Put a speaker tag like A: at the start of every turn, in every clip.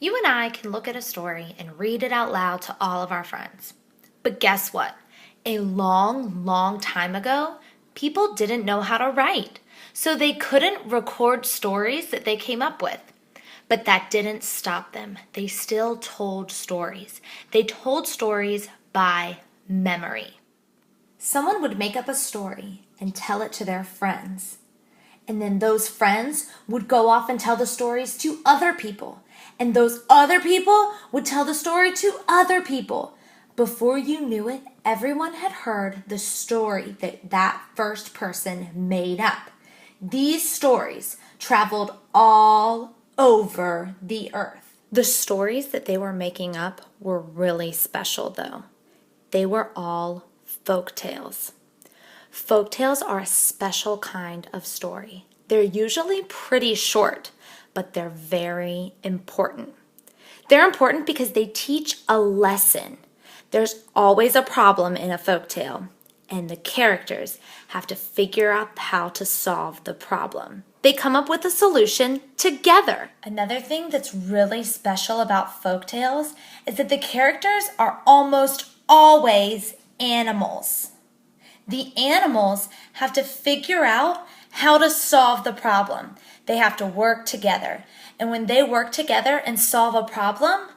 A: You and I can look at a story and read it out loud to all of our friends. But guess what? A long, long time ago, people didn't know how to write, so they couldn't record stories that they came up with. But that didn't stop them. They still told stories. They told stories by memory. Someone would make up a story and tell it to their friends. And then those friends would go off and tell the stories to other people. And those other people would tell the story to other people. Before you knew it, everyone had heard the story that first person made up. These stories traveled all over the earth. The stories that they were making up were really special, though. They were all folk tales. Folk tales are a special kind of story. They're usually pretty short, but they're very important. They're important because they teach a lesson. There's always a problem in a folk tale, and the characters have to figure out how to solve the problem. They come up with a solution together. Another thing that's really special about folk tales is that the characters are almost always animals. The animals have to figure out how to solve the problem. They have to work together. And when they work together and solve a problem,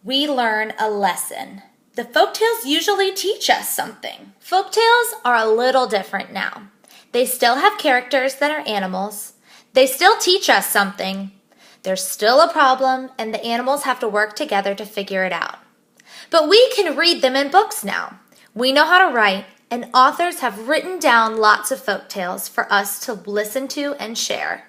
A: we learn a lesson. The folktales usually teach us something. Folktales are a little different now. They still have characters that are animals. They still teach us something. There's still a problem, and the animals have to work together to figure it out. But we can read them in books now. We know how to write, and authors have written down lots of folktales for us to listen to and share.